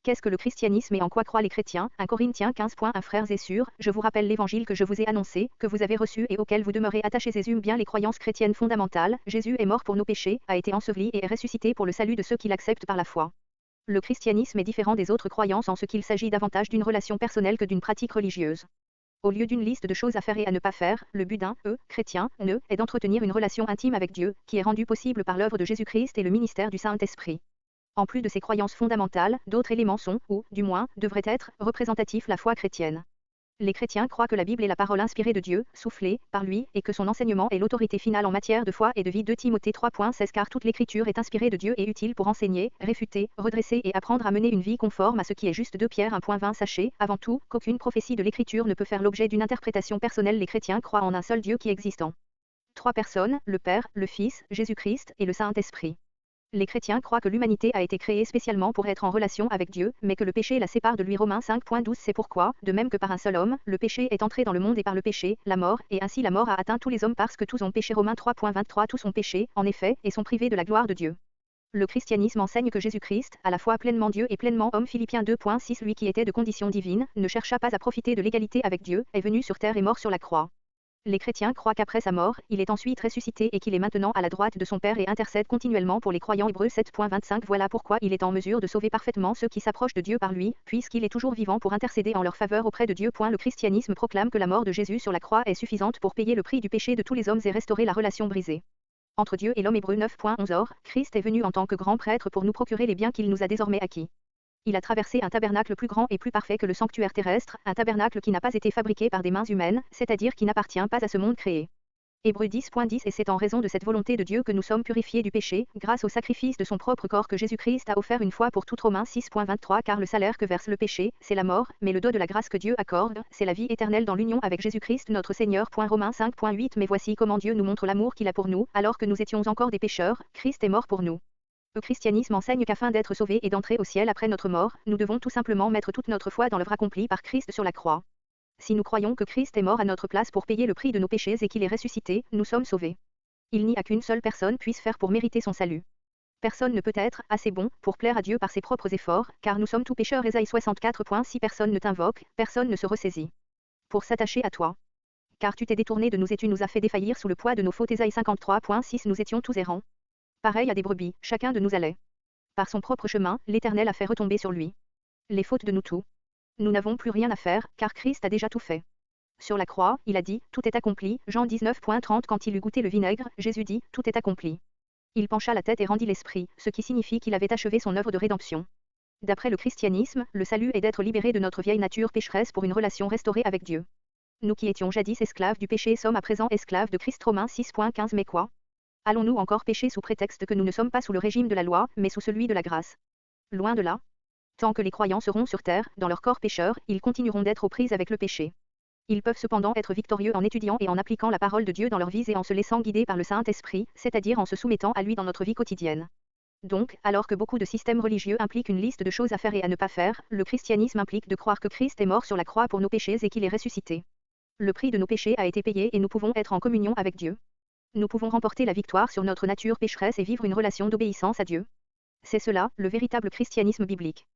Qu'est-ce que le christianisme et en quoi croient les chrétiens? 1 Corinthiens 15.1 Frères et sœurs, je vous rappelle l'évangile que je vous ai annoncé, que vous avez reçu et auquel vous demeurez attachés. Résume bien les croyances chrétiennes fondamentales. Jésus est mort pour nos péchés, a été enseveli et est ressuscité pour le salut de ceux qui l'acceptent par la foi. Le christianisme est différent des autres croyances en ce qu'il s'agit davantage d'une relation personnelle que d'une pratique religieuse. Au lieu d'une liste de choses à faire et à ne pas faire, le but d'un chrétien est d'entretenir une relation intime avec Dieu, qui est rendue possible par l'œuvre de Jésus-Christ et le ministère du Saint-Esprit. En plus de ces croyances fondamentales, d'autres éléments sont, ou, du moins, devraient être, représentatifs la foi chrétienne. Les chrétiens croient que la Bible est la parole inspirée de Dieu, soufflée par lui, et que son enseignement est l'autorité finale en matière de foi et de vie. 2 Timothée 3.16 Car toute l'écriture est inspirée de Dieu et utile pour enseigner, réfuter, redresser et apprendre à mener une vie conforme à ce qui est juste. 2 Pierre 1.20 Sachez, avant tout, qu'aucune prophétie de l'écriture ne peut faire l'objet d'une interprétation personnelle. Les chrétiens croient en un seul Dieu qui existe en trois personnes, le Père, le Fils, Jésus-Christ et le Saint-Esprit. Les chrétiens croient que l'humanité a été créée spécialement pour être en relation avec Dieu, mais que le péché la sépare de lui. Romains 5.12 C'est pourquoi, de même que par un seul homme, le péché est entré dans le monde et par le péché, la mort, et ainsi la mort a atteint tous les hommes parce que tous ont péché. Romains 3.23 Tous ont péché, en effet, et sont privés de la gloire de Dieu. Le christianisme enseigne que Jésus-Christ, à la fois pleinement Dieu et pleinement homme. Philippiens 2.6 Lui qui était de condition divine, ne chercha pas à profiter de l'égalité avec Dieu, est venu sur terre et mort sur la croix. Les chrétiens croient qu'après sa mort, il est ensuite ressuscité et qu'il est maintenant à la droite de son Père et intercède continuellement pour les croyants. Hébreux 7.25 Voilà pourquoi il est en mesure de sauver parfaitement ceux qui s'approchent de Dieu par lui, puisqu'il est toujours vivant pour intercéder en leur faveur auprès de Dieu. Le christianisme proclame que la mort de Jésus sur la croix est suffisante pour payer le prix du péché de tous les hommes et restaurer la relation brisée entre Dieu et l'homme. Hébreux 9.11 Or, Christ est venu en tant que grand prêtre pour nous procurer les biens qu'il nous a désormais acquis. Il a traversé un tabernacle plus grand et plus parfait que le sanctuaire terrestre, un tabernacle qui n'a pas été fabriqué par des mains humaines, c'est-à-dire qui n'appartient pas à ce monde créé. Hébreux 10.10 Et c'est en raison de cette volonté de Dieu que nous sommes purifiés du péché, grâce au sacrifice de son propre corps que Jésus-Christ a offert une fois pour toutes. Romains 6.23 Car le salaire que verse le péché, c'est la mort, mais le don de la grâce que Dieu accorde, c'est la vie éternelle dans l'union avec Jésus-Christ notre Seigneur. Romains 5.8 Mais voici comment Dieu nous montre l'amour qu'il a pour nous, alors que nous étions encore des pécheurs, Christ est mort pour nous. Le christianisme enseigne qu'afin d'être sauvés et d'entrer au ciel après notre mort, nous devons tout simplement mettre toute notre foi dans l'œuvre accomplie par Christ sur la croix. Si nous croyons que Christ est mort à notre place pour payer le prix de nos péchés et qu'il est ressuscité, nous sommes sauvés. Il n'y a qu'une seule personne puisse faire pour mériter son salut. Personne ne peut être assez bon pour plaire à Dieu par ses propres efforts, car nous sommes tous pécheurs. Ésaïe 64.6 Personne ne t'invoque, personne ne se ressaisit pour s'attacher à toi. Car tu t'es détourné de nous et tu nous as fait défaillir sous le poids de nos fautes. Ésaïe 53.6 Nous étions tous errants. Pareil à des brebis, chacun de nous allait par son propre chemin, l'Éternel a fait retomber sur lui les fautes de nous tous. Nous n'avons plus rien à faire, car Christ a déjà tout fait. Sur la croix, il a dit, tout est accompli. Jean 19.30 Quand il eut goûté le vinaigre, Jésus dit, tout est accompli. Il pencha la tête et rendit l'esprit, ce qui signifie qu'il avait achevé son œuvre de rédemption. D'après le christianisme, le salut est d'être libéré de notre vieille nature pécheresse pour une relation restaurée avec Dieu. Nous qui étions jadis esclaves du péché sommes à présent esclaves de Christ. Romains 6.15 Mais quoi? Allons-nous encore pécher sous prétexte que nous ne sommes pas sous le régime de la loi, mais sous celui de la grâce? Loin de là. Tant que les croyants seront sur terre, dans leur corps pécheur, ils continueront d'être aux prises avec le péché. Ils peuvent cependant être victorieux en étudiant et en appliquant la parole de Dieu dans leur vie et en se laissant guider par le Saint-Esprit, c'est-à-dire en se soumettant à lui dans notre vie quotidienne. Donc, alors que beaucoup de systèmes religieux impliquent une liste de choses à faire et à ne pas faire, le christianisme implique de croire que Christ est mort sur la croix pour nos péchés et qu'il est ressuscité. Le prix de nos péchés a été payé et nous pouvons être en communion avec Dieu. Nous pouvons remporter la victoire sur notre nature pécheresse et vivre une relation d'obéissance à Dieu. C'est cela, le véritable christianisme biblique.